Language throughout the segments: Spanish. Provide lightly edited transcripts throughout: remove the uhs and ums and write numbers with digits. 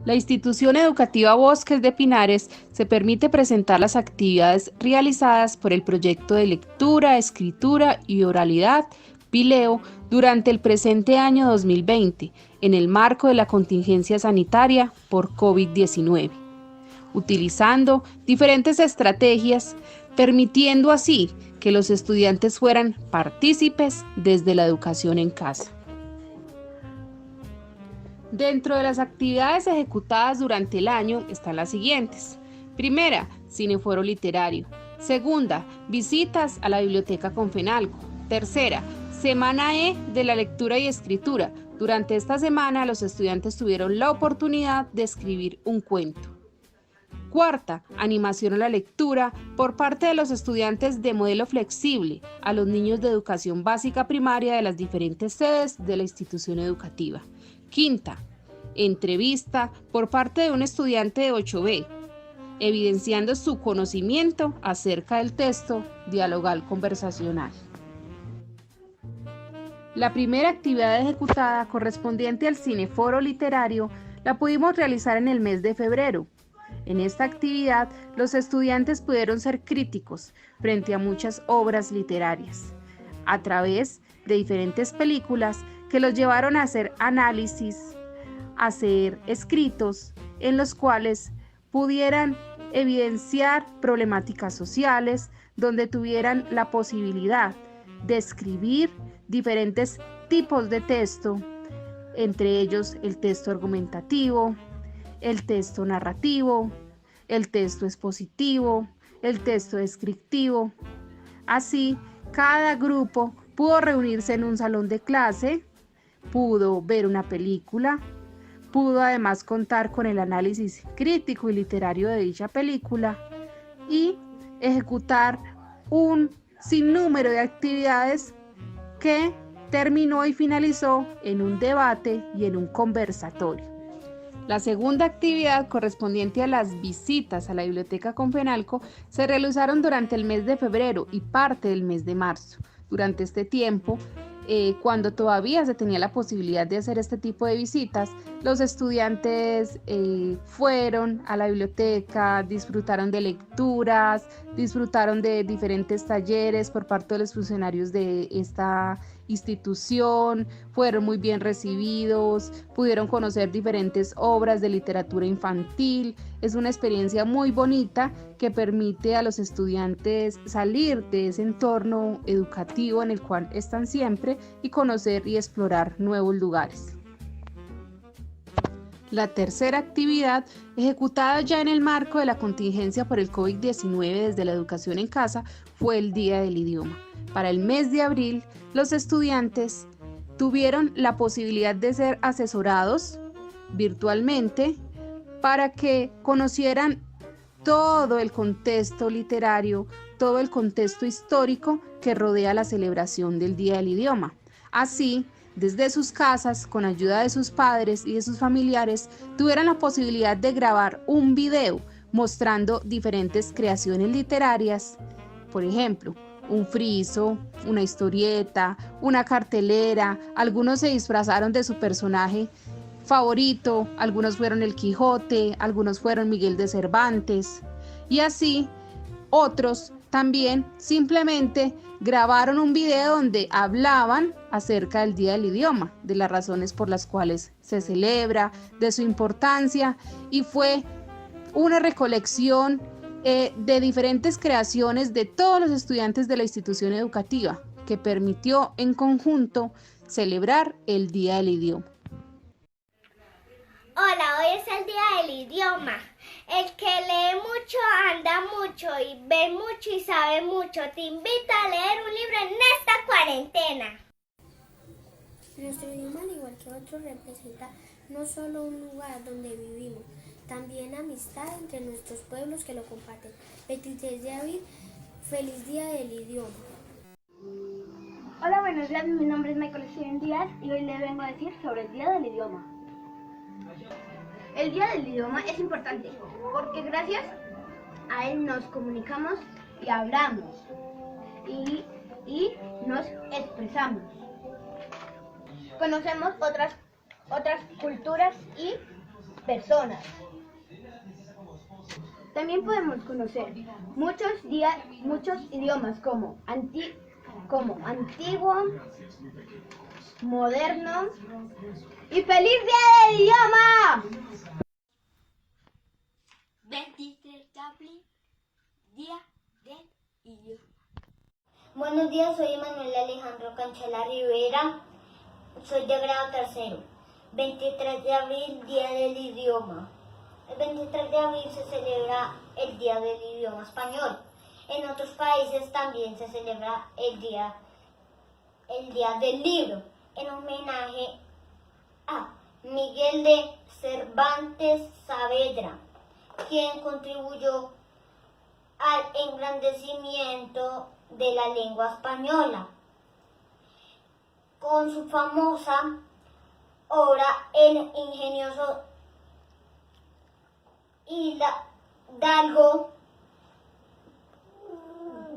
La institución educativa Bosques de Pinares se permite presentar las actividades realizadas por el proyecto de lectura, escritura y oralidad PILEO durante el presente año 2020 en el marco de la contingencia sanitaria por COVID-19, utilizando diferentes estrategias, permitiendo así que los estudiantes fueran partícipes desde la educación en casa. Dentro de las actividades ejecutadas durante el año están las siguientes. Primera, cineforo literario. Segunda, visitas a la biblioteca Confenalco. Tercera, semana E de la lectura y escritura. Durante esta semana los estudiantes tuvieron la oportunidad de escribir un cuento. Cuarta, animación a la lectura por parte de los estudiantes de modelo flexible a los niños de educación básica primaria de las diferentes sedes de la institución educativa. Quinta, entrevista por parte de un estudiante de 8B, evidenciando su conocimiento acerca del texto dialogal conversacional. La primera actividad ejecutada correspondiente al cineforo literario la pudimos realizar en el mes de febrero. En esta actividad, los estudiantes pudieron ser críticos frente a muchas obras literarias, a través de diferentes películas que los llevaron a hacer análisis, a hacer escritos en los cuales pudieran evidenciar problemáticas sociales, donde tuvieran la posibilidad de escribir diferentes tipos de texto, entre ellos el texto argumentativo, el texto narrativo, el texto expositivo, el texto descriptivo. Así, cada grupo pudo reunirse en un salón de clase, pudo ver una película, pudo además contar con el análisis crítico y literario de dicha película y ejecutar un sinnúmero de actividades que terminó y finalizó en un debate y en un conversatorio. La segunda actividad, correspondiente a las visitas a la biblioteca Confenalco, se realizaron durante el mes de febrero y parte del mes de marzo. Durante este tiempo, cuando todavía se tenía la posibilidad de hacer este tipo de visitas, los estudiantes fueron a la biblioteca, disfrutaron de lecturas, disfrutaron de diferentes talleres por parte de los funcionarios de esta institución, fueron muy bien recibidos, pudieron conocer diferentes obras de literatura infantil. Es una experiencia muy bonita que permite a los estudiantes salir de ese entorno educativo en el cual están siempre y conocer y explorar nuevos lugares. La tercera actividad, ejecutada ya en el marco de la contingencia por el COVID-19 desde la educación en casa, fue el Día del Idioma. Para el mes de abril, los estudiantes tuvieron la posibilidad de ser asesorados virtualmente para que conocieran todo el contexto literario, todo el contexto histórico que rodea la celebración del Día del Idioma. Así, desde sus casas, con ayuda de sus padres y de sus familiares, tuvieran la posibilidad de grabar un video mostrando diferentes creaciones literarias, por ejemplo, un friso, una historieta, una cartelera. Algunos se disfrazaron de su personaje favorito, algunos fueron el Quijote, algunos fueron Miguel de Cervantes, y así otros también simplemente grabaron un video donde hablaban acerca del Día del Idioma, de las razones por las cuales se celebra, de su importancia, y fue una recolección de diferentes creaciones de todos los estudiantes de la institución educativa que permitió en conjunto celebrar el Día del Idioma. Hola, hoy es el día del idioma. El que lee mucho, anda mucho y ve mucho y sabe mucho. Te invito a leer un libro en esta cuarentena. Nuestro idioma, al igual que otros, representa no solo un lugar donde vivimos, también amistad entre nuestros pueblos que lo comparten. 23 de abril, feliz día del idioma. Hola, buenos días, mi nombre es Michael Steven Díaz y hoy les vengo a decir sobre el Día del Idioma. El Día del Idioma es importante porque gracias a él nos comunicamos y hablamos y nos expresamos. Conocemos otras culturas y personas. También podemos conocer muchos idiomas como antiguo, moderno y ¡feliz día del idioma! 23 de abril, Día del Idioma. Buenos días, soy Manuel Alejandro Canchela Rivera, soy de grado tercero. 23 de abril, Día del Idioma. El 23 de abril se celebra el Día del Idioma Español. En otros países también se celebra el Día del Libro, en homenaje a Miguel de Cervantes Saavedra, quien contribuyó al engrandecimiento de la lengua española con su famosa obra El ingenioso hidalgo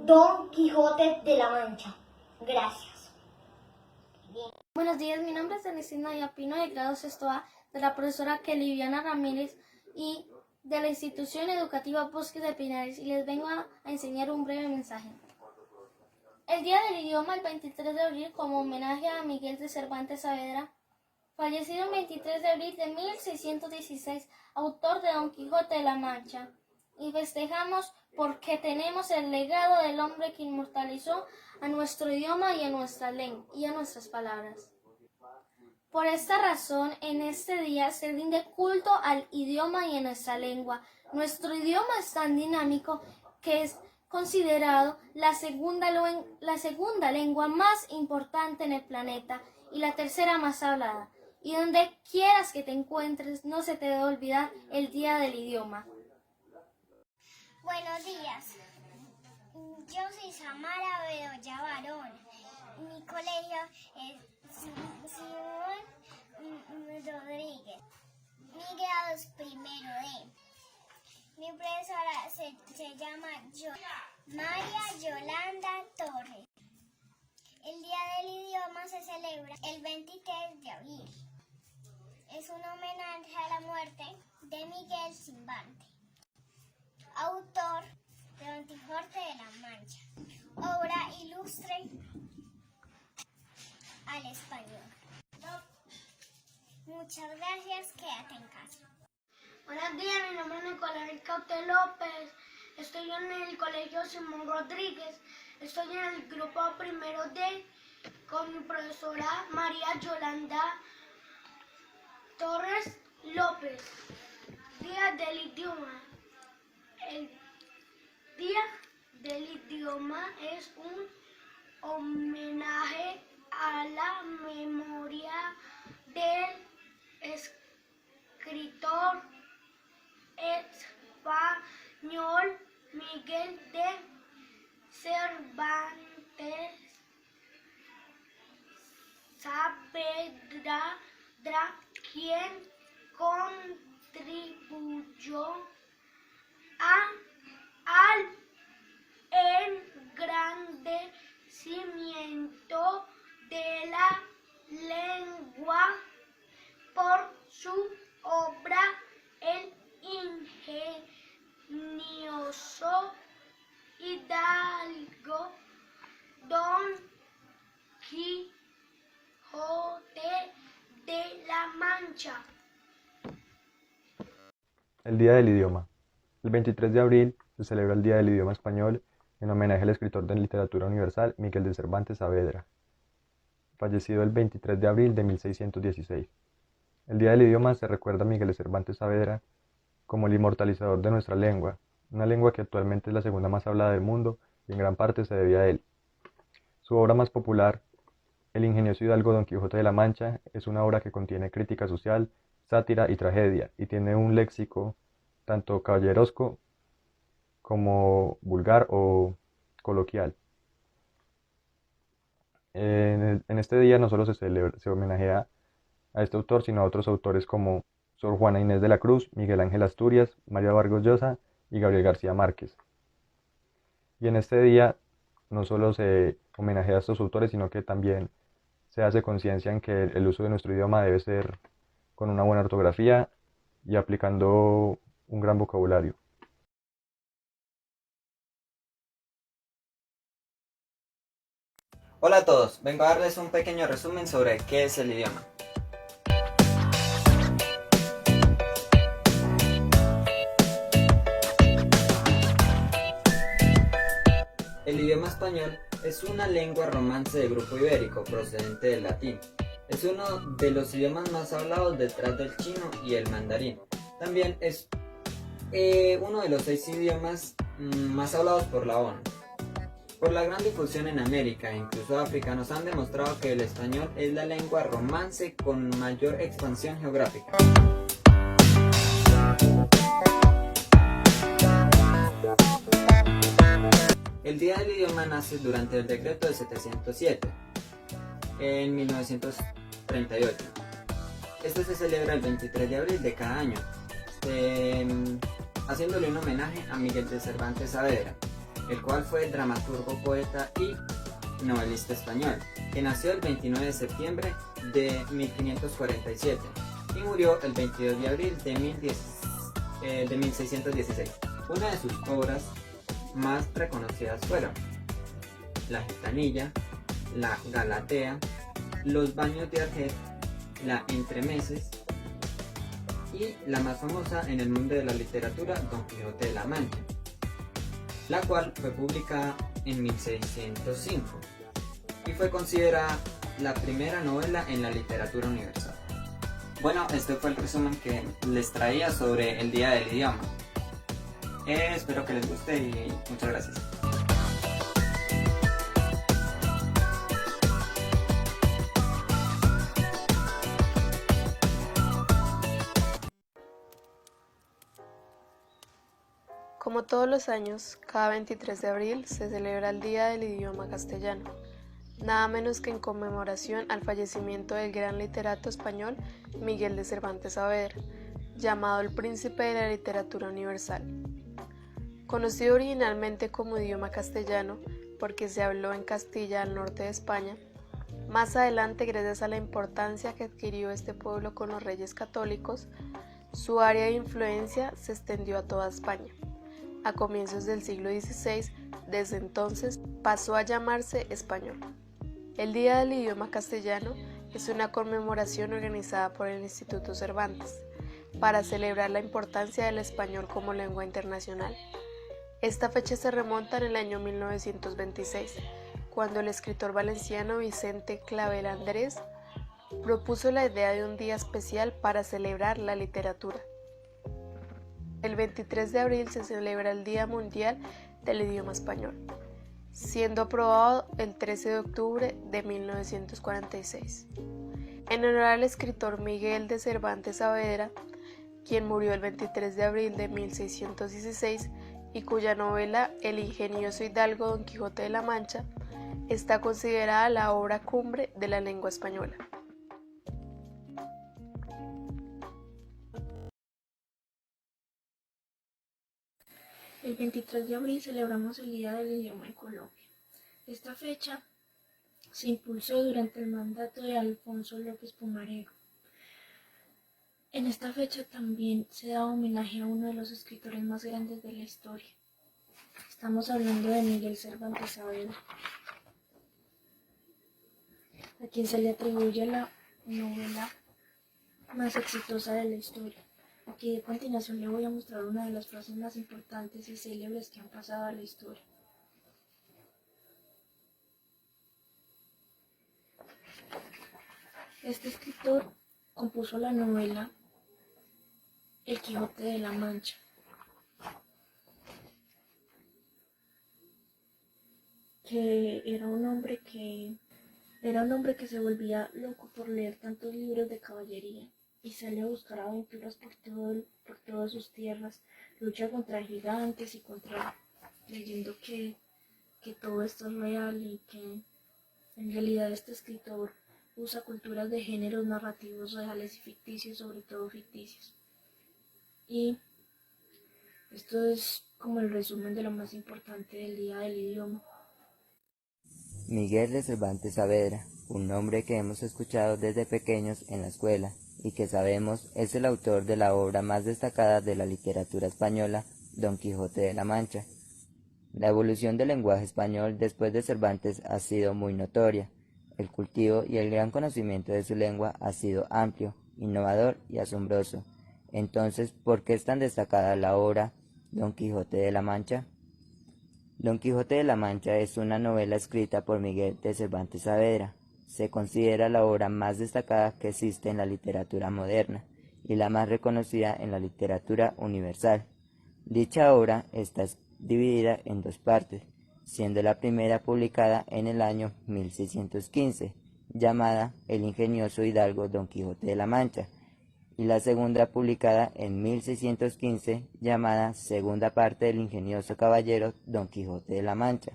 Don Quijote de la Mancha. Gracias. Buenos días, mi nombre es Ernestina Yapino, de grado sexto A, de la profesora Keliviana Ramírez y de la institución educativa Bosques de Pinares, y les vengo a enseñar un breve mensaje. El Día del Idioma, el 23 de abril, como homenaje a Miguel de Cervantes Saavedra, fallecido el 23 de abril de 1616, autor de Don Quijote de la Mancha, y festejamos porque tenemos el legado del hombre que inmortalizó a nuestro idioma y a nuestra lengua y a nuestras palabras. Por esta razón, en este día se rinde culto al idioma y a nuestra lengua. Nuestro idioma es tan dinámico que es considerado la segunda lengua más importante en el planeta y la tercera más hablada. Y donde quieras que te encuentres, no se te debe olvidar el Día del Idioma. Buenos días. Yo soy Samara Bedoya Barón. Mi colegio es Simón Rodríguez. Mi grado es primero D. Mi profesora se llama María Yolanda Torres. El Día del Idioma se celebra el 23 de abril. Es un homenaje a la muerte de Miguel Cervantes, autor de Don Quijote de la Mancha, obra ilustre al español. Muchas gracias, quédate en casa. Buenos días, mi nombre es Nicolás Ricaute López, estoy en el colegio Simón Rodríguez, estoy en el grupo primero D con mi profesora María Yolanda Torres López. Día del Idioma. El Día del Idioma es un homenaje a la memoria del escritor español Miguel de Cervantes Saavedra, quien contribuyó al engrandecimiento de la lengua por su obra El ingenioso hidalgo Don Quijote de la Mancha. El Día del Idioma. El 23 de abril se celebra el Día del Idioma Español en homenaje al escritor de literatura universal Miguel de Cervantes Saavedra, fallecido el 23 de abril de 1616. El Día del Idioma se recuerda a Miguel de Cervantes Saavedra como el inmortalizador de nuestra lengua, una lengua que actualmente es la segunda más hablada del mundo y en gran parte se debe a él. Su obra más popular, El ingenioso hidalgo Don Quijote de la Mancha, es una obra que contiene crítica social, sátira y tragedia, y tiene un léxico tanto caballeresco como vulgar o coloquial. En este día no solo se homenajea a este autor, sino a otros autores como Sor Juana Inés de la Cruz, Miguel Ángel Asturias, María Vargas Llosa y Gabriel García Márquez. Y en este día no solo se homenajea a estos autores, sino que también se hace conciencia en que el uso de nuestro idioma debe ser con una buena ortografía y aplicando un gran vocabulario. Hola a todos, vengo a darles un pequeño resumen sobre qué es el idioma. El idioma español es una lengua romance de grupo ibérico procedente del latín. Es uno de los idiomas más hablados detrás del chino y el mandarín. También es uno de los 6 idiomas más hablados por la ONU. Por la gran difusión en América e incluso África, nos han demostrado que el español es la lengua romance con mayor expansión geográfica. El Día del Idioma nace durante el decreto de 707, en 1938. Este se celebra el 23 de abril de cada año, haciéndole un homenaje a Miguel de Cervantes Saavedra, el cual fue dramaturgo, poeta y novelista español, que nació el 29 de septiembre de 1547 y murió el 22 de abril de 1616. Una de sus obras más reconocidas fueron La Gitanilla, La Galatea, Los Baños de Argel, La Entremeses y la más famosa en el mundo de la literatura, Don Quijote de la Mancha, la cual fue publicada en 1605 y fue considerada la primera novela en la literatura universal. Bueno, este fue el resumen que les traía sobre el Día del Idioma. Espero que les guste y muchas gracias. Como todos los años, cada 23 de abril se celebra el Día del Idioma Castellano, nada menos que en conmemoración al fallecimiento del gran literato español Miguel de Cervantes Saavedra, llamado el Príncipe de la Literatura Universal. Conocido originalmente como idioma castellano porque se habló en Castilla al norte de España, más adelante, gracias a la importancia que adquirió este pueblo con los reyes católicos, su área de influencia se extendió a toda España. A comienzos del siglo XVI, desde entonces, pasó a llamarse español. El Día del Idioma Castellano es una conmemoración organizada por el Instituto Cervantes para celebrar la importancia del español como lengua internacional. Esta fecha se remonta en el año 1926, cuando el escritor valenciano Vicente Clavel Andrés propuso la idea de un día especial para celebrar la literatura. El 23 de abril se celebra el Día Mundial del Idioma Español, siendo aprobado el 13 de octubre de 1946. En honor al escritor Miguel de Cervantes Saavedra, quien murió el 23 de abril de 1616 y cuya novela El ingenioso hidalgo Don Quijote de la Mancha está considerada la obra cumbre de la lengua española. El 23 de abril celebramos el Día del Idioma en Colombia. Esta fecha se impulsó durante el mandato de Alfonso López Pumarejo. En esta fecha también se da homenaje a uno de los escritores más grandes de la historia. Estamos hablando de Miguel Cervantes Saavedra, a quien se le atribuye la novela más exitosa de la historia. Aquí de continuación le voy a mostrar una de las frases más importantes y célebres que han pasado a la historia. Este escritor compuso la novela El Quijote de la Mancha. Que era un hombre que se volvía loco por leer tantos libros de caballería y sale a buscar aventuras por todas sus tierras, lucha contra gigantes y creyendo que todo esto es real y que en realidad este escritor usa culturas de géneros narrativos reales y ficticios, sobre todo ficticios. Y esto es como el resumen de lo más importante del Día del Idioma. Miguel de Cervantes Saavedra, un nombre que hemos escuchado desde pequeños en la escuela y que sabemos es el autor de la obra más destacada de la literatura española, Don Quijote de la Mancha. La evolución del lenguaje español después de Cervantes ha sido muy notoria. El cultivo y el gran conocimiento de su lengua ha sido amplio, innovador y asombroso. Entonces, ¿por qué es tan destacada la obra Don Quijote de la Mancha? Don Quijote de la Mancha es una novela escrita por Miguel de Cervantes Saavedra. Se considera la obra más destacada que existe en la literatura moderna y la más reconocida en la literatura universal. Dicha obra está dividida en dos partes, siendo la primera publicada en el año 1615, llamada El ingenioso hidalgo Don Quijote de la Mancha, y la segunda publicada en 1615, llamada Segunda parte del ingenioso caballero Don Quijote de la Mancha.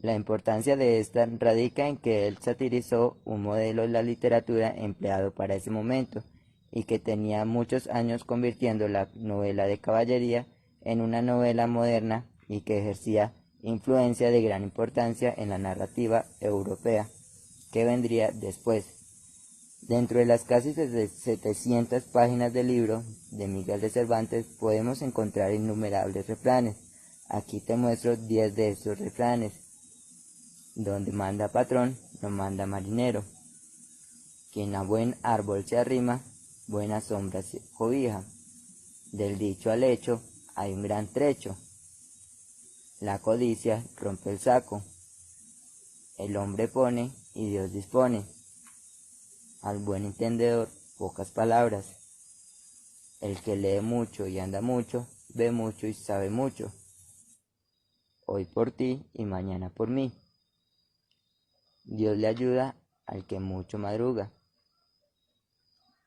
La importancia de esta radica en que él satirizó un modelo de la literatura empleado para ese momento y que tenía muchos años convirtiendo la novela de caballería en una novela moderna y que ejercía influencia de gran importancia en la narrativa europea que vendría después. Dentro de las casi 700 páginas del libro de Miguel de Cervantes podemos encontrar innumerables refranes. Aquí te muestro 10 de estos refranes. Donde manda patrón, no manda marinero. Quien a buen árbol se arrima, buena sombra se cobija. Del dicho al hecho hay un gran trecho. La codicia rompe el saco. El hombre pone y Dios dispone. Al buen entendedor, pocas palabras. El que lee mucho y anda mucho, ve mucho y sabe mucho. Hoy por ti y mañana por mí. Dios le ayuda al que mucho madruga.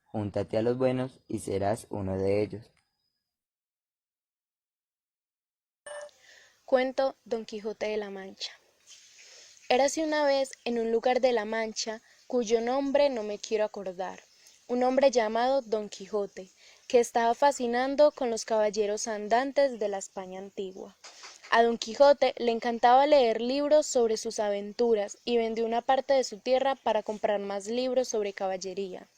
Júntate a los buenos y serás uno de ellos. Cuento Don Quijote de la Mancha. Érase una vez en un lugar de la Mancha, cuyo nombre no me quiero acordar, un hombre llamado Don Quijote, que estaba fascinando con los caballeros andantes de la España antigua. A Don Quijote le encantaba leer libros sobre sus aventuras y vendió una parte de su tierra para comprar más libros sobre caballería.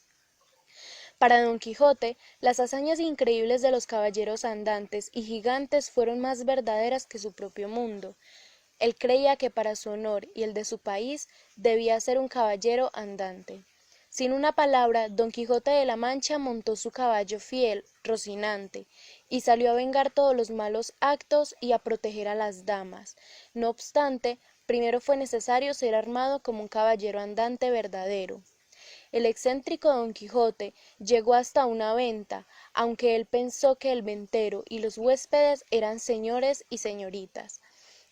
Para Don Quijote, las hazañas increíbles de los caballeros andantes y gigantes fueron más verdaderas que su propio mundo. Él creía que para su honor y el de su país debía ser un caballero andante. Sin una palabra, Don Quijote de la Mancha montó su caballo fiel, Rocinante, y salió a vengar todos los malos actos y a proteger a las damas. No obstante, primero fue necesario ser armado como un caballero andante verdadero. El excéntrico Don Quijote llegó hasta una venta, aunque él pensó que el ventero y los huéspedes eran señores y señoritas.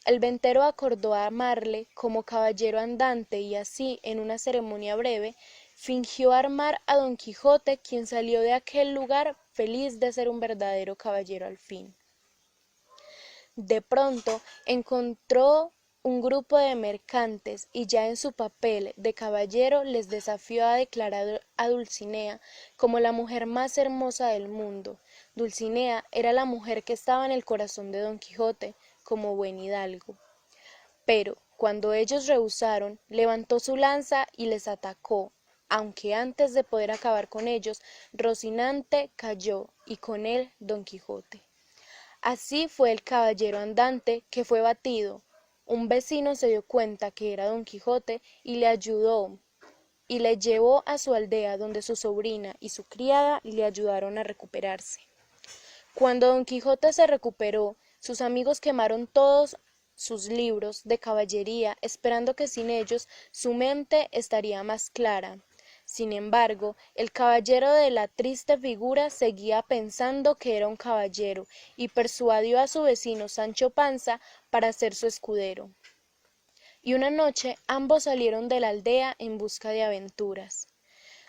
El ventero acordó armarle como caballero andante y así, en una ceremonia breve, fingió armar a Don Quijote, quien salió de aquel lugar feliz de ser un verdadero caballero al fin. De pronto encontró un grupo de mercantes y ya en su papel de caballero les desafió a declarar a Dulcinea como la mujer más hermosa del mundo. Dulcinea era la mujer que estaba en el corazón de Don Quijote como buen hidalgo. Pero cuando ellos rehusaron, levantó su lanza y les atacó, aunque antes de poder acabar con ellos, Rocinante cayó y con él Don Quijote. Así fue el caballero andante que fue batido. Un vecino se dio cuenta que era Don Quijote y le ayudó y le llevó a su aldea donde su sobrina y su criada le ayudaron a recuperarse. Cuando Don Quijote se recuperó, sus amigos quemaron todos sus libros de caballería, esperando que sin ellos su mente estaría más clara. Sin embargo, el caballero de la triste figura seguía pensando que era un caballero y persuadió a su vecino Sancho Panza para ser su escudero. Y una noche ambos salieron de la aldea en busca de aventuras.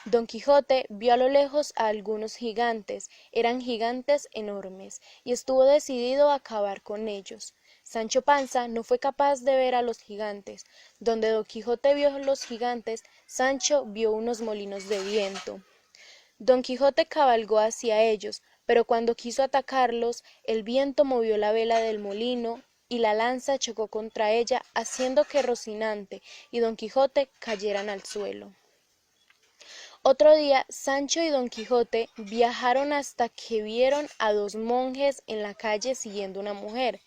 Don Quijote vio a lo lejos a algunos gigantes, eran gigantes enormes, y estuvo decidido a acabar con ellos. Sancho Panza no fue capaz de ver a los gigantes. Donde Don Quijote vio los gigantes, Sancho vio unos molinos de viento. Don Quijote cabalgó hacia ellos, pero cuando quiso atacarlos, el viento movió la vela del molino y la lanza chocó contra ella, haciendo que Rocinante y Don Quijote cayeran al suelo. Otro día, Sancho y Don Quijote viajaron hasta que vieron a dos monjes en la calle siguiendo una mujer.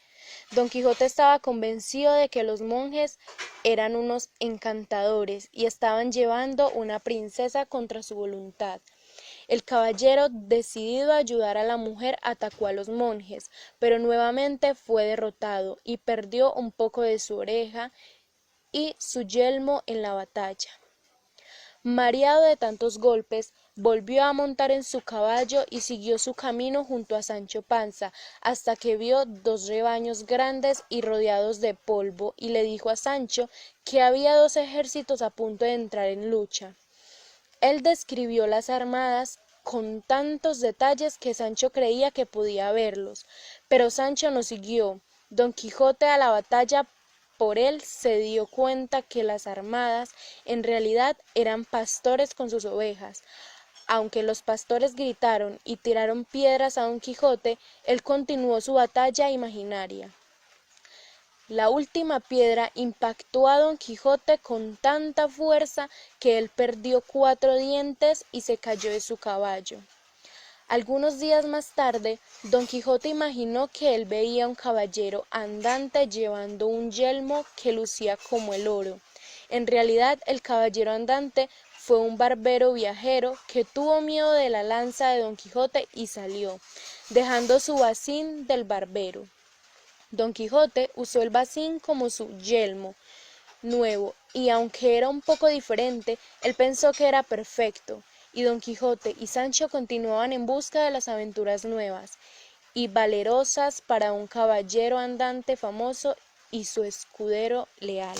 Don Quijote estaba convencido de que los monjes eran unos encantadores y estaban llevando una princesa contra su voluntad. El caballero, decidido a ayudar a la mujer, atacó a los monjes, pero nuevamente fue derrotado y perdió un poco de su oreja y su yelmo en la batalla. Mareado de tantos golpes, volvió a montar en su caballo y siguió su camino junto a Sancho Panza, hasta que vio dos rebaños grandes y rodeados de polvo, y le dijo a Sancho que había dos ejércitos a punto de entrar en lucha. Él describió las armadas con tantos detalles que Sancho creía que podía verlos, pero Sancho no siguió. Don Quijote a la batalla por él se dio cuenta que las armadas en realidad eran pastores con sus ovejas. Aunque los pastores gritaron y tiraron piedras a Don Quijote, él continuó su batalla imaginaria. La última piedra impactó a Don Quijote con tanta fuerza que él perdió 4 dientes y se cayó de su caballo. Algunos días más tarde, Don Quijote imaginó que él veía un caballero andante llevando un yelmo que lucía como el oro. En realidad, el caballero andante fue un barbero viajero que tuvo miedo de la lanza de Don Quijote y salió, dejando su bacín del barbero. Don Quijote usó el bacín como su yelmo nuevo, y aunque era un poco diferente, él pensó que era perfecto, y Don Quijote y Sancho continuaban en busca de las aventuras nuevas y valerosas para un caballero andante famoso y su escudero leal.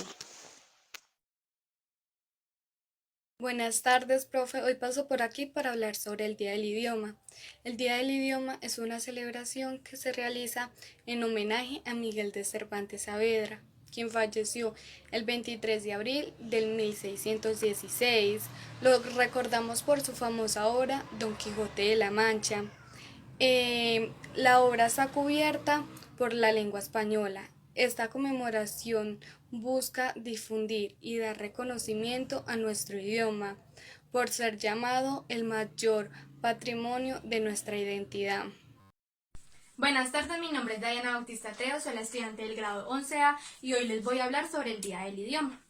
Buenas tardes, profe. Hoy paso por aquí para hablar sobre el Día del Idioma. El Día del Idioma es una celebración que se realiza en homenaje a Miguel de Cervantes Saavedra, quien falleció el 23 de abril del 1616. Lo recordamos por su famosa obra Don Quijote de la Mancha. La obra está cubierta por la lengua española. Esta conmemoración busca difundir y dar reconocimiento a nuestro idioma por ser llamado el mayor patrimonio de nuestra identidad. Buenas tardes, mi nombre es Diana Bautista Teo, soy la estudiante del grado 11A y hoy les voy a hablar sobre el Día del Idioma.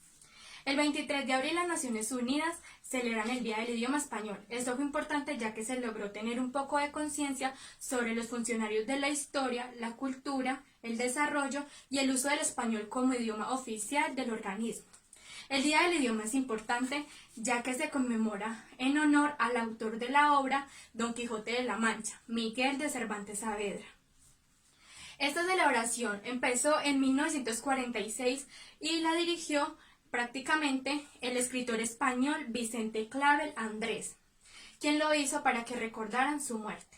El 23 de abril las Naciones Unidas celebran el Día del Idioma Español. Esto fue importante ya que se logró tener un poco de conciencia sobre los funcionarios de la historia, la cultura, el desarrollo y el uso del español como idioma oficial del organismo. El Día del Idioma es importante ya que se conmemora en honor al autor de la obra Don Quijote de la Mancha, Miguel de Cervantes Saavedra. Esta celebración empezó en 1946 y la dirigió prácticamente el escritor español Vicente Clavel Andrés, quien lo hizo para que recordaran su muerte.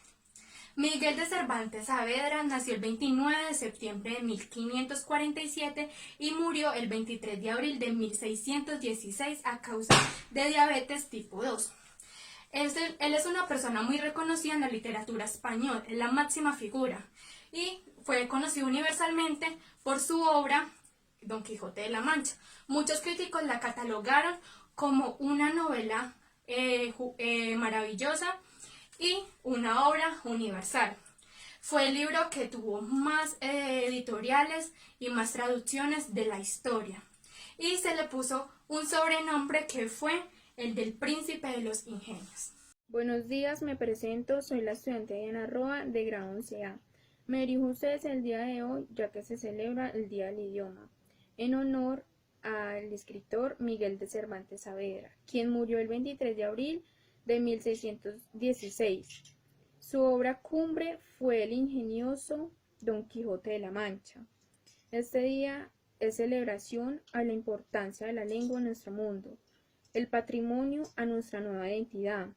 Miguel de Cervantes Saavedra nació el 29 de septiembre de 1547 y murió el 23 de abril de 1616 a causa de diabetes tipo 2. Él es una persona muy reconocida en la literatura española, es la máxima figura, y fue conocido universalmente por su obra Don Quijote de la Mancha. Muchos críticos la catalogaron como una novela maravillosa y una obra universal. Fue el libro que tuvo más editoriales y más traducciones de la historia, y se le puso un sobrenombre que fue el del Príncipe de los Ingenios. Buenos días, me presento, soy la estudiante Diana Roa de grado 11A. Me dirijo a ustedes el día de hoy ya que se celebra el Día del Idioma, en honor al escritor Miguel de Cervantes Saavedra, quien murió el 23 de abril de 1616. Su obra cumbre fue el ingenioso Don Quijote de la Mancha. Este día es celebración a la importancia de la lengua en nuestro mundo, el patrimonio a nuestra nueva identidad,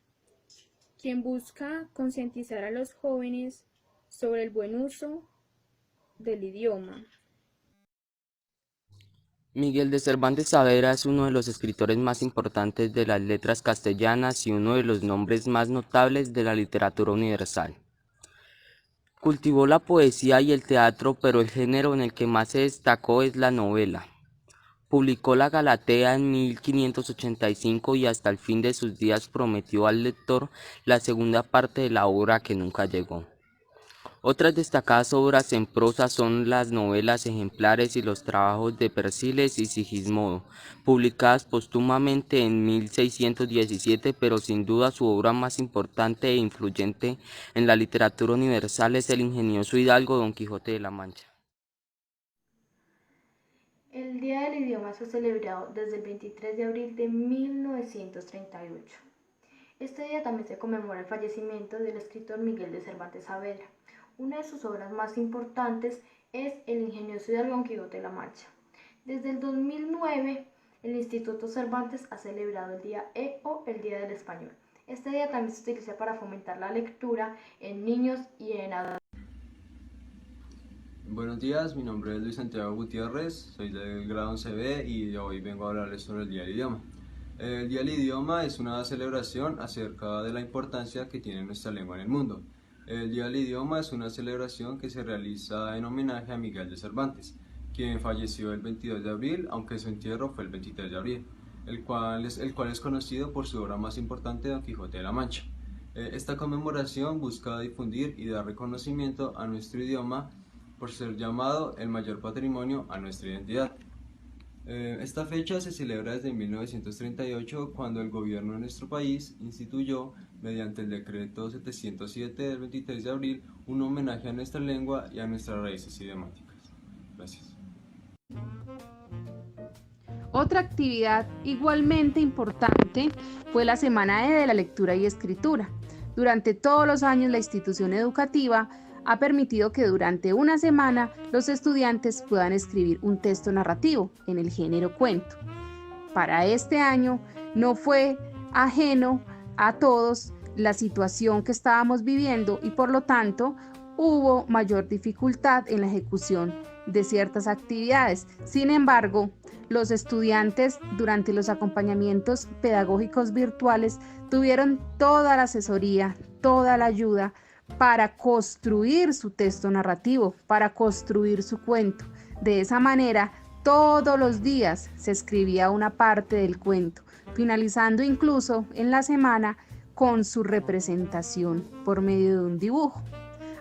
quien busca concientizar a los jóvenes sobre el buen uso del idioma. Miguel de Cervantes Saavedra es uno de los escritores más importantes de las letras castellanas y uno de los nombres más notables de la literatura universal. Cultivó la poesía y el teatro, pero el género en el que más se destacó es la novela. Publicó la Galatea en 1585 y hasta el fin de sus días prometió al lector la segunda parte de la obra que nunca llegó. Otras destacadas obras en prosa son las novelas ejemplares y los trabajos de Persiles y Sigismondo, publicadas póstumamente en 1617, pero sin duda su obra más importante e influyente en la literatura universal es el ingenioso hidalgo Don Quijote de la Mancha. El Día del Idioma se ha celebrado desde el 23 de abril de 1938. Este día también se conmemora el fallecimiento del escritor Miguel de Cervantes Saavedra. Una de sus obras más importantes es El ingenioso hidalgo Don Quijote de la Mancha. Desde el 2009, el Instituto Cervantes ha celebrado el Día o el Día del Español. Este día también se utiliza para fomentar la lectura en niños y en adultos. Buenos días, mi nombre es Luis Santiago Gutiérrez, soy del grado 11B y hoy vengo a hablarles sobre el Día del Idioma. El Día del Idioma es una celebración acerca de la importancia que tiene nuestra lengua en el mundo. El Día del Idioma es una celebración que se realiza en homenaje a Miguel de Cervantes, quien falleció el 22 de abril, aunque su entierro fue el 23 de abril, el cual es conocido por su obra más importante, Don Quijote de la Mancha. Esta conmemoración busca difundir y dar reconocimiento a nuestro idioma por ser llamado el mayor patrimonio a nuestra identidad. Esta fecha se celebra desde 1938, cuando el gobierno de nuestro país instituyó, mediante el decreto 707 del 23 de abril, un homenaje a nuestra lengua y a nuestras raíces idiomáticas. Gracias. Otra actividad igualmente importante fue la Semana E de la Lectura y Escritura. Durante todos los años la institución educativa ha permitido que durante una semana los estudiantes puedan escribir un texto narrativo en el género cuento. Para este año no fue ajeno a todos la situación que estábamos viviendo y por lo tanto hubo mayor dificultad en la ejecución de ciertas actividades. Sin embargo, los estudiantes durante los acompañamientos pedagógicos virtuales tuvieron toda la asesoría, toda la ayuda para construir su texto narrativo, para construir su cuento. De esa manera, todos los días se escribía una parte del cuento, finalizando incluso en la semana con su representación por medio de un dibujo.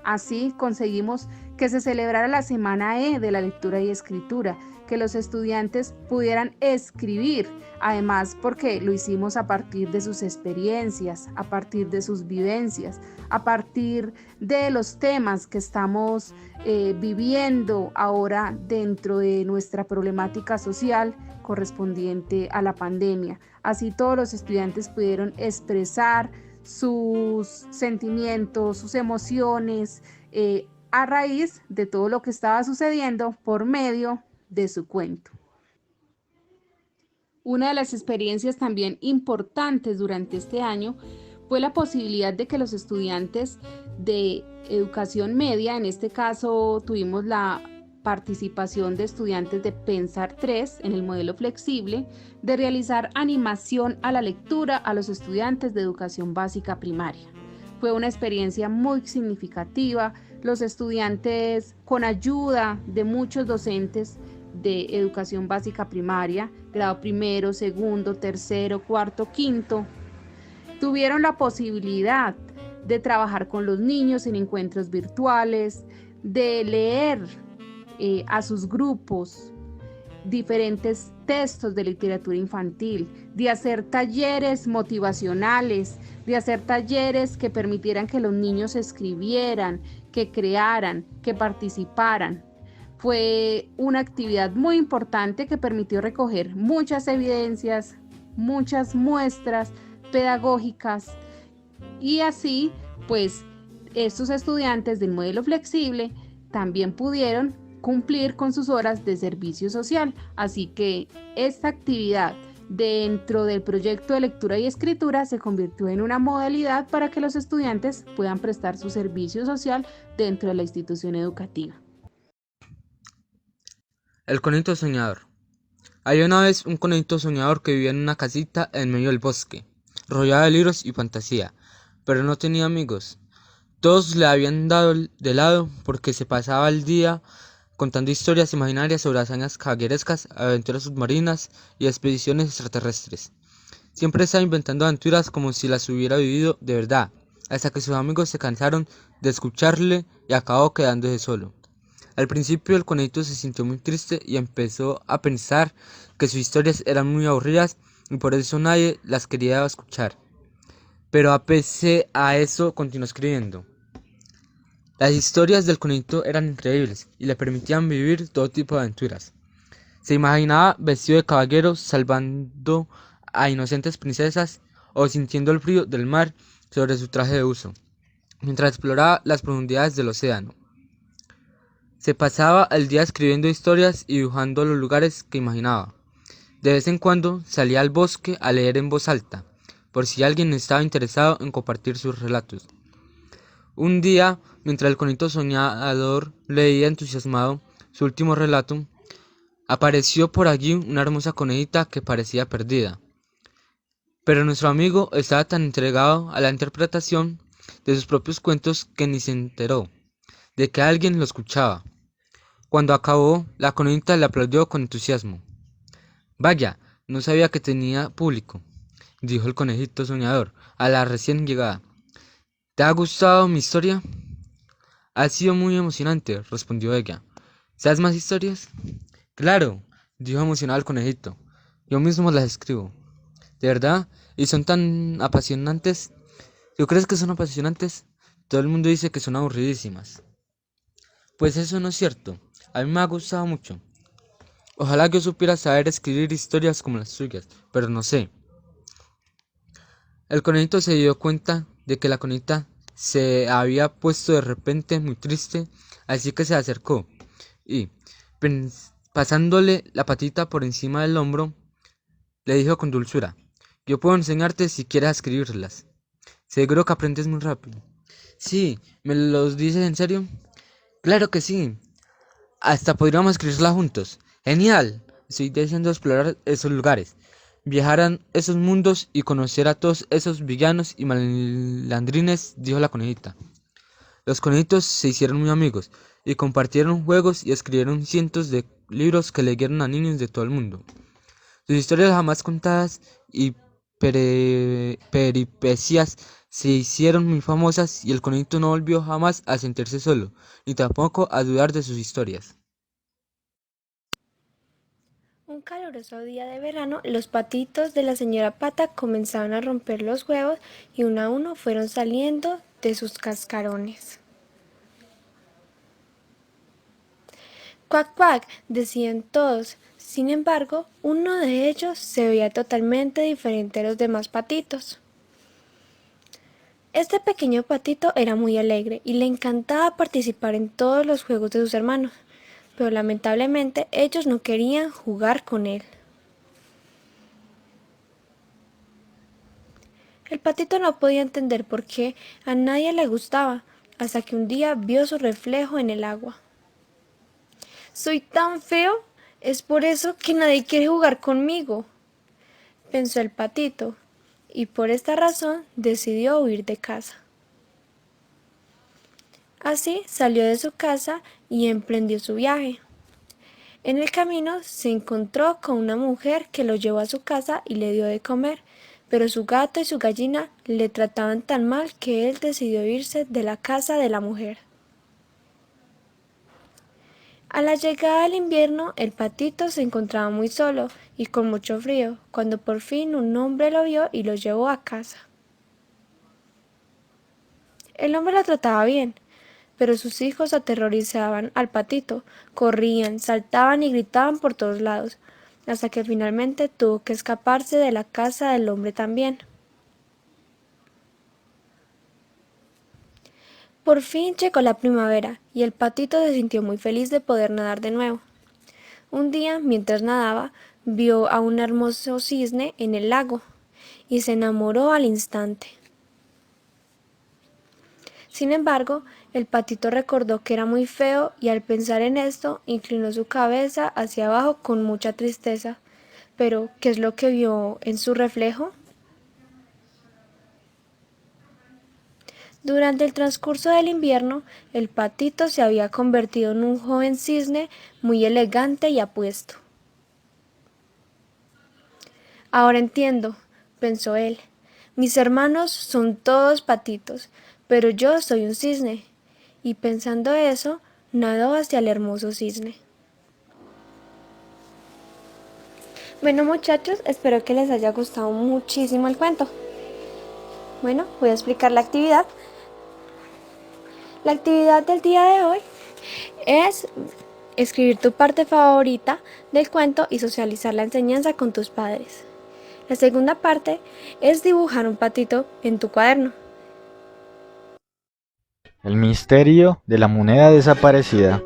Así conseguimos que se celebrara la Semana E de la Lectura y Escritura, que los estudiantes pudieran escribir, además porque lo hicimos a partir de sus experiencias, a partir de sus vivencias, a partir de los temas que estamos viviendo ahora dentro de nuestra problemática social correspondiente a la pandemia. Así todos los estudiantes pudieron expresar sus sentimientos, sus emociones, a raíz de todo lo que estaba sucediendo por medio de su cuento. Una de las experiencias también importantes durante este año fue la posibilidad de que los estudiantes de educación media, en este caso tuvimos la participación de estudiantes de Pensar 3 en el modelo flexible, de realizar animación a la lectura a los estudiantes de educación básica primaria. Fue una experiencia muy significativa. Los estudiantes, con ayuda de muchos docentes de educación básica primaria, grado primero, segundo, tercero, cuarto, quinto, tuvieron la posibilidad de trabajar con los niños en encuentros virtuales, de leer a sus grupos diferentes textos de literatura infantil, de hacer talleres motivacionales, de hacer talleres que permitieran que los niños escribieran, que crearan, que participaran. Fue una actividad muy importante que permitió recoger muchas evidencias, muchas muestras pedagógicas y así pues estos estudiantes del modelo flexible también pudieron cumplir con sus horas de servicio social. Así que esta actividad dentro del proyecto de lectura y escritura se convirtió en una modalidad para que los estudiantes puedan prestar su servicio social dentro de la institución educativa. El conejito soñador. Había una vez un conejito soñador que vivía en una casita en medio del bosque, rodeado de libros y fantasía, pero no tenía amigos. Todos le habían dado de lado porque se pasaba el día contando historias imaginarias sobre hazañas caballerescas, aventuras submarinas y expediciones extraterrestres. Siempre estaba inventando aventuras como si las hubiera vivido de verdad, hasta que sus amigos se cansaron de escucharle y acabó quedándose solo. Al principio el conejito se sintió muy triste y empezó a pensar que sus historias eran muy aburridas y por eso nadie las quería escuchar. Pero a pesar de eso continuó escribiendo. Las historias del conejito eran increíbles y le permitían vivir todo tipo de aventuras. Se imaginaba vestido de caballero salvando a inocentes princesas o sintiendo el frío del mar sobre su traje de buzo, mientras exploraba las profundidades del océano. Se pasaba el día escribiendo historias y dibujando los lugares que imaginaba. De vez en cuando salía al bosque a leer en voz alta, por si alguien estaba interesado en compartir sus relatos. Un día, mientras el conejito soñador leía entusiasmado su último relato, apareció por allí una hermosa conejita que parecía perdida. Pero nuestro amigo estaba tan entregado a la interpretación de sus propios cuentos que ni se enteró de que alguien lo escuchaba. Cuando acabó, la conejita le aplaudió con entusiasmo. «Vaya, no sabía que tenía público», dijo el conejito soñador a la recién llegada. «¿Te ha gustado mi historia?» «Ha sido muy emocionante», respondió ella. «¿Sabes más historias?» «Claro», dijo emocionado el conejito. «Yo mismo las escribo». «¿De verdad? ¿Y son tan apasionantes?» ¿Tú crees que son apasionantes? Todo el mundo dice que son aburridísimas. Pues eso no es cierto. A mí me ha gustado mucho. Ojalá yo supiera saber escribir historias como las tuyas, pero no sé. El conejito se dio cuenta de que la conejita se había puesto de repente muy triste, así que se acercó y, pasándole la patita por encima del hombro, le dijo con dulzura: «Yo puedo enseñarte si quieres a escribirlas. Seguro que aprendes muy rápido». «Sí, ¿me los dices en serio?» «Claro que sí. Hasta podríamos escribirlas juntos». «Genial. Estoy deseando explorar esos lugares, viajar a esos mundos y conocer a todos esos villanos y malandrines», dijo la conejita. Los conejitos se hicieron muy amigos y compartieron juegos y escribieron cientos de libros que leyeron a niños de todo el mundo. Sus historias jamás contadas y peripecias se hicieron muy famosas y el conejito no volvió jamás a sentirse solo, ni tampoco a dudar de sus historias. Un caluroso día de verano, los patitos de la señora Pata comenzaron a romper los huevos y uno a uno fueron saliendo de sus cascarones. «Cuac, cuac», decían todos. Sin embargo, uno de ellos se veía totalmente diferente a los demás patitos. Este pequeño patito era muy alegre y le encantaba participar en todos los juegos de sus hermanos, pero lamentablemente ellos no querían jugar con él. El patito no podía entender por qué a nadie le gustaba, hasta que un día vio su reflejo en el agua. «¿Soy tan feo? Es por eso que nadie quiere jugar conmigo», pensó el patito, y por esta razón decidió huir de casa. Así salió de su casa y emprendió su viaje. En el camino se encontró con una mujer que lo llevó a su casa y le dio de comer, pero su gato y su gallina le trataban tan mal que él decidió irse de la casa de la mujer. A la llegada del invierno, el patito se encontraba muy solo y con mucho frío, cuando por fin un hombre lo vio y lo llevó a casa. El hombre lo trataba bien, pero sus hijos aterrorizaban al patito, corrían, saltaban y gritaban por todos lados, hasta que finalmente tuvo que escaparse de la casa del hombre también. Por fin llegó la primavera y el patito se sintió muy feliz de poder nadar de nuevo. Un día, mientras nadaba, vio a un hermoso cisne en el lago y se enamoró al instante. Sin embargo, el patito recordó que era muy feo y al pensar en esto, inclinó su cabeza hacia abajo con mucha tristeza. Pero, ¿qué es lo que vio en su reflejo? Durante el transcurso del invierno, el patito se había convertido en un joven cisne muy elegante y apuesto. Ahora entiendo, pensó él, mis hermanos son todos patitos, pero yo soy un cisne. Y pensando eso, nadó hacia el hermoso cisne. Bueno, muchachos, espero que les haya gustado muchísimo el cuento. Bueno, voy a explicar la actividad. La actividad del día de hoy es escribir tu parte favorita del cuento y socializar la enseñanza con tus padres. La segunda parte es dibujar un patito en tu cuaderno. El misterio de la moneda desaparecida.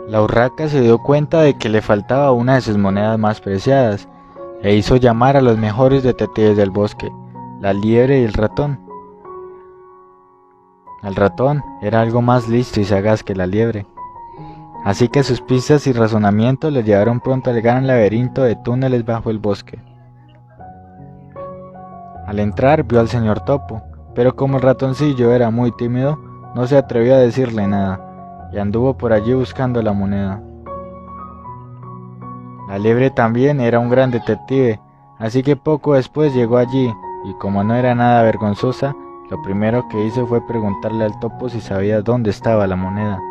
La urraca se dio cuenta de que le faltaba una de sus monedas más preciadas e hizo llamar a los mejores detectives del bosque, la liebre y el ratón. El ratón era algo más listo y sagaz que la liebre, así que sus pistas y razonamientos le llevaron pronto al gran laberinto de túneles bajo el bosque. Al entrar vio al señor Topo, pero como el ratoncillo era muy tímido, no se atrevió a decirle nada, y anduvo por allí buscando la moneda. La liebre también era un gran detective, así que poco después llegó allí, y como no era nada vergonzosa, lo primero que hizo fue preguntarle al topo si sabía dónde estaba la moneda.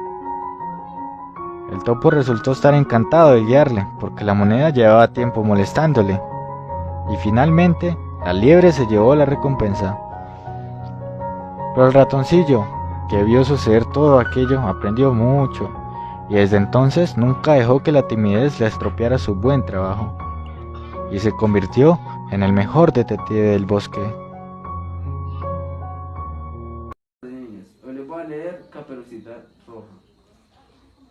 El topo resultó estar encantado de guiarle, porque la moneda llevaba tiempo molestándole, y finalmente la liebre se llevó la recompensa. Pero el ratoncillo, que vio suceder todo aquello, aprendió mucho, y desde entonces nunca dejó que la timidez le estropeara su buen trabajo, y se convirtió en el mejor detective del bosque. Hoy les voy a leer Caperucita Roja.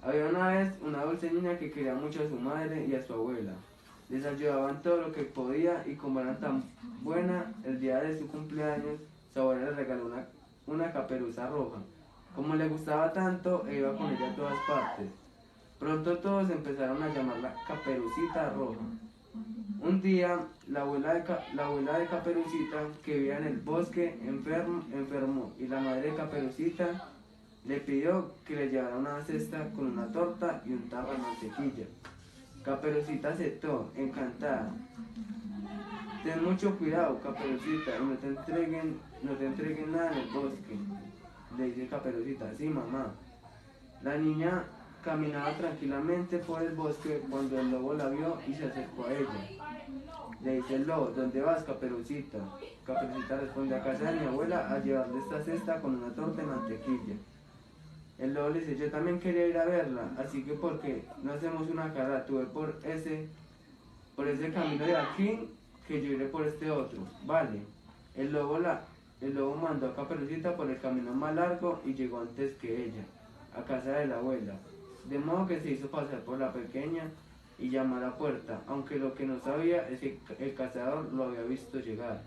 Había una vez una dulce niña que quería mucho a su madre y a su abuela. Les ayudaban todo lo que podía y como eran tan buena, el día de su cumpleaños, su abuela le regaló una caperuza roja. Como le gustaba tanto, iba con ella a todas partes. Pronto todos empezaron a llamarla Caperucita Roja. Un día, la abuela de Caperucita, que vivía en el bosque, enfermó y la madre de Caperucita le pidió que le llevara una cesta con una torta y un tarro de mantequilla. Caperucita aceptó, encantada. Ten mucho cuidado, Caperucita, y no te entreguen nada en el bosque, le dice Caperucita. Sí, mamá. La niña caminaba tranquilamente por el bosque cuando el lobo la vio y se acercó a ella. Le dice el lobo, ¿dónde vas, Caperucita? Caperucita responde, a casa de mi abuela a llevarle esta cesta con una torta de mantequilla. El lobo le dice, yo también quería ir a verla, así que ¿por qué no hacemos una carrera? Tú ve por ese camino de aquí, que yo iré por este otro. Vale. El lobo mandó a Caperucita por el camino más largo y llegó antes que ella, a casa de la abuela. De modo que se hizo pasar por la pequeña y llamó a la puerta, aunque lo que no sabía es que el cazador lo había visto llegar.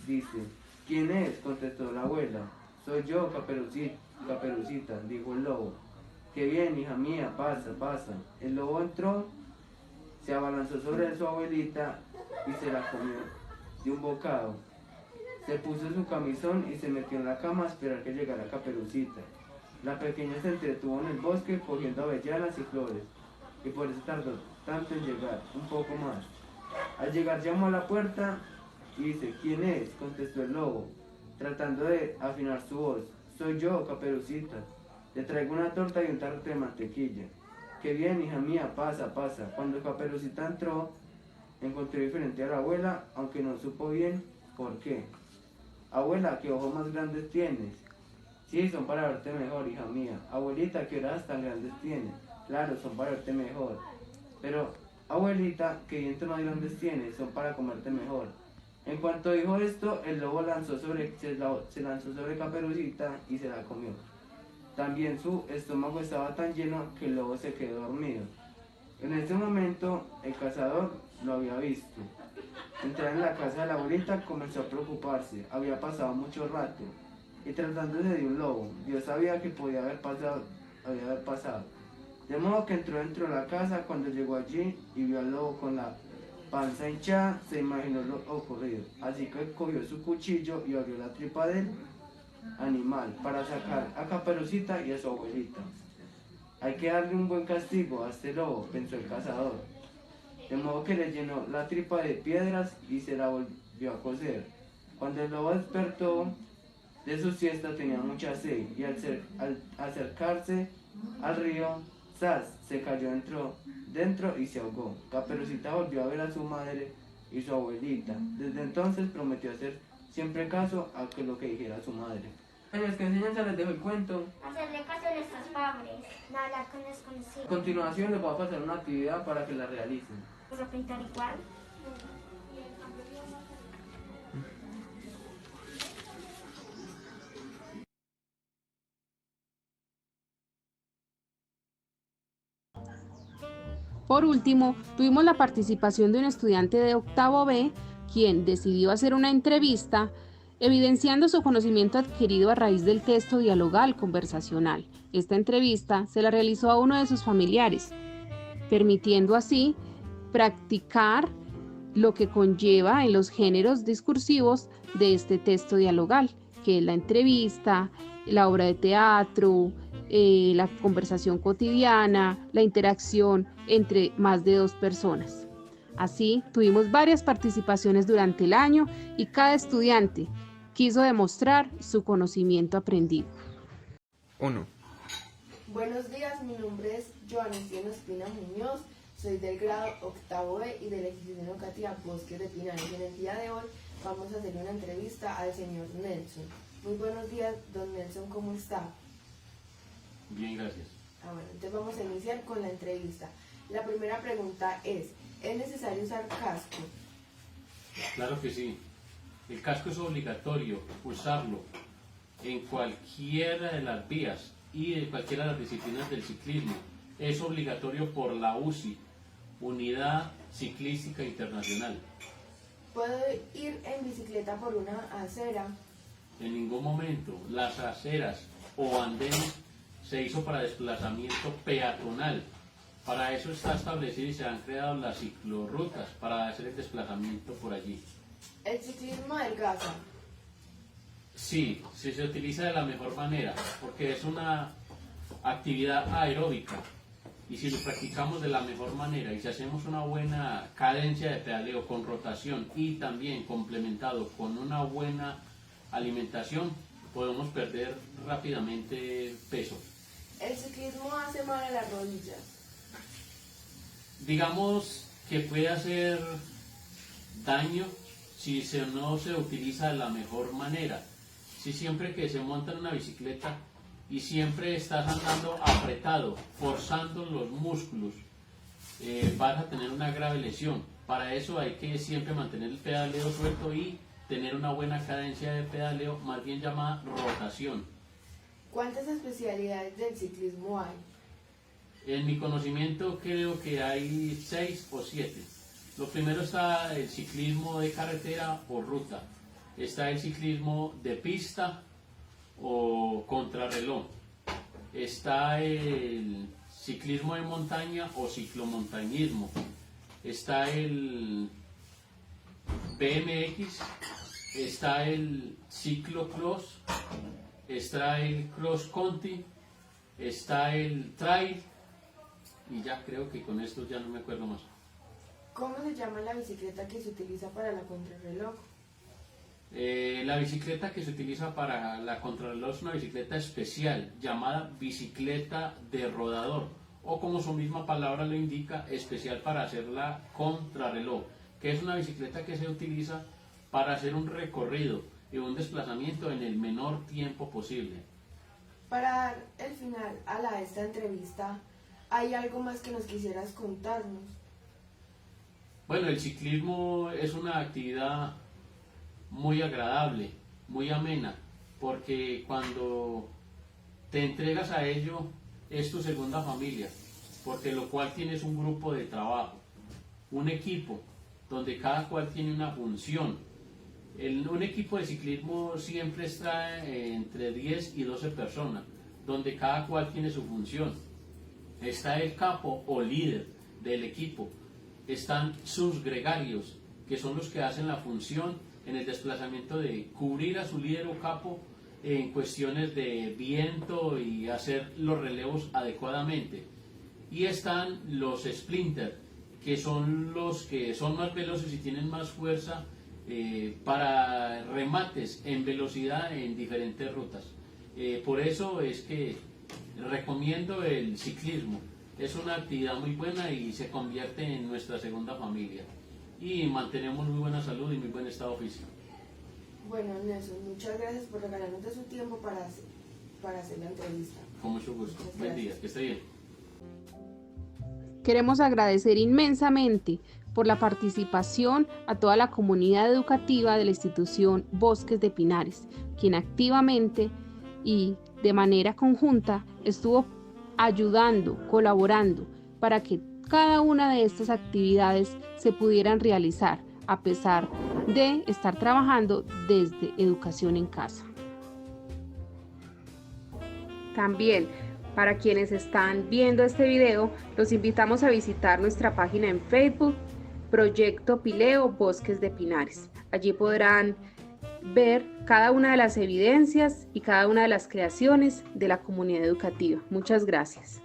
Dice, ¿quién es?, contestó la abuela. Soy yo, Caperucita, dijo el lobo. Qué bien, hija mía, pasa, pasa. El lobo entró, se abalanzó sobre su abuelita y se la comió de un bocado. Se puso su camisón y se metió en la cama a esperar que llegara Caperucita. La pequeña se entretuvo en el bosque cogiendo avellanas y flores, y por eso tardó tanto en llegar, un poco más. Al llegar llamó a la puerta y dice, ¿quién es?, contestó el lobo, tratando de afinar su voz. Soy yo, Caperucita. Le traigo una torta y un tarro de mantequilla. Qué bien, hija mía, pasa, pasa. Cuando Caperucita entró, encontró diferente a la abuela, aunque no supo bien por qué. Abuela, ¿qué ojos más grandes tienes? Sí, son para verte mejor, hija mía. Abuelita, ¿qué orejas tan grandes tienes? Claro, son para verte mejor. Pero, abuelita, ¿qué dientes más grandes tienes? Son para comerte mejor. En cuanto dijo esto, el lobo se lanzó sobre Caperucita y se la comió. También su estómago estaba tan lleno que el lobo se quedó dormido. En ese momento, el cazador lo había visto. Entrar en la casa de la abuelita comenzó a preocuparse. Había pasado mucho rato. Y tratándose de un lobo, Dios sabía que podía haber pasado. De modo que entró dentro de la casa. Cuando llegó allí y vio al lobo con la panza hinchada, se imaginó lo ocurrido, así que cogió su cuchillo y abrió la tripa del animal para sacar a Caperucita y a su abuelita. Hay que darle un buen castigo a este lobo, pensó el cazador, de modo que le llenó la tripa de piedras y se la volvió a coser. Cuando el lobo despertó de su siesta tenía mucha sed y al acercarse al río, ¡zas!, se cayó dentro y se ahogó. Caperucita volvió a ver a su madre y su abuelita. Desde entonces prometió hacer siempre caso a lo que dijera su madre. ¿Qué enseñanza les dejo el cuento? Hacerle caso a nuestros padres, no hablar con A desconocidos. continuación les voy a pasar una actividad para que la realicen. ¿Vas a pintar igual? Por último, tuvimos la participación de un estudiante de octavo B, quien decidió hacer una entrevista evidenciando su conocimiento adquirido a raíz del texto dialogal conversacional. Esta entrevista se la realizó a uno de sus familiares, permitiendo así practicar lo que conlleva en los géneros discursivos de este texto dialogal, que es la entrevista, la obra de teatro, la conversación cotidiana, la interacción entre más de dos personas. Así, tuvimos varias participaciones durante el año y cada estudiante quiso demostrar su conocimiento aprendido. 1. Buenos días, mi nombre es Joanestino Espina Muñoz, soy del grado octavo B y de la institución educativa Bosques de Pinares. En el día de hoy vamos a hacer una entrevista al señor Nelson. Muy buenos días, don Nelson, ¿cómo está? Bien, gracias. Bueno, entonces vamos a iniciar con la entrevista. La primera pregunta ¿es necesario usar casco? Claro que sí. El casco es obligatorio usarlo en cualquiera de las vías y de cualquiera de las disciplinas del ciclismo. Es obligatorio por la UCI, Unidad Ciclística Internacional. ¿Puedo ir en bicicleta por una acera? En ningún momento. Las aceras o andenes se hizo para desplazamiento peatonal. Para eso está establecido y se han creado las ciclorrutas para hacer el desplazamiento por allí. ¿El ciclismo adelgaza? Sí, si se utiliza de la mejor manera, porque es una actividad aeróbica y si lo practicamos de la mejor manera y si hacemos una buena cadencia de pedaleo con rotación y también complementado con una buena alimentación, podemos perder rápidamente peso. ¿El ciclismo hace mal a las rodillas? Digamos que puede hacer daño si no se utiliza de la mejor manera. Si siempre que se monta en una bicicleta y siempre estás andando apretado, forzando los músculos, vas a tener una grave lesión. Para eso hay que siempre mantener el pedaleo suelto y tener una buena cadencia de pedaleo, más bien llamada rotación. ¿Cuántas especialidades del ciclismo hay? En mi conocimiento creo que hay 6 o 7. Lo primero está el ciclismo de carretera o ruta. Está el ciclismo de pista o contrarreloj. Está el ciclismo de montaña o ciclomontañismo. Está el BMX, está el ciclocross, está el cross country, está el trail y ya creo que con esto ya no me acuerdo más. ¿Cómo se llama la bicicleta que se utiliza para la contrarreloj? La bicicleta que se utiliza para la contrarreloj es una bicicleta especial llamada bicicleta de rodador o como su misma palabra lo indica, especial para hacer la contrarreloj, que es una bicicleta que se utiliza para hacer un recorrido y un desplazamiento en el menor tiempo posible. Para dar el final a esta entrevista, ¿hay algo más que nos quisieras contarnos? Bueno, el ciclismo es una actividad muy agradable, muy amena, porque cuando te entregas a ello es tu segunda familia, porque lo cual tienes un grupo de trabajo, un equipo, donde cada cual tiene una función. Un equipo de ciclismo siempre está entre 10 y 12 personas, donde cada cual tiene su función. Está el capo o líder del equipo, están sus gregarios, que son los que hacen la función en el desplazamiento de cubrir a su líder o capo en cuestiones de viento y hacer los relevos adecuadamente. Y están los splinter, que son los que son más veloces y tienen más fuerza para remates en velocidad en diferentes rutas. Por eso es que recomiendo el ciclismo. Es una actividad muy buena y se convierte en nuestra segunda familia. Y mantenemos muy buena salud y muy buen estado físico. Bueno, Nelson, muchas gracias por regalarnos de su tiempo para hacer la entrevista. Con mucho gusto. Buen día, que esté bien. Queremos agradecer inmensamente por la participación a toda la comunidad educativa de la institución Bosques de Pinares, quien activamente y de manera conjunta estuvo ayudando, colaborando para que cada una de estas actividades se pudieran realizar a pesar de estar trabajando desde educación en casa. También, para quienes están viendo este video, los invitamos a visitar nuestra página en Facebook, Proyecto Pileo Bosques de Pinares. Allí podrán ver cada una de las evidencias y cada una de las creaciones de la comunidad educativa. Muchas gracias.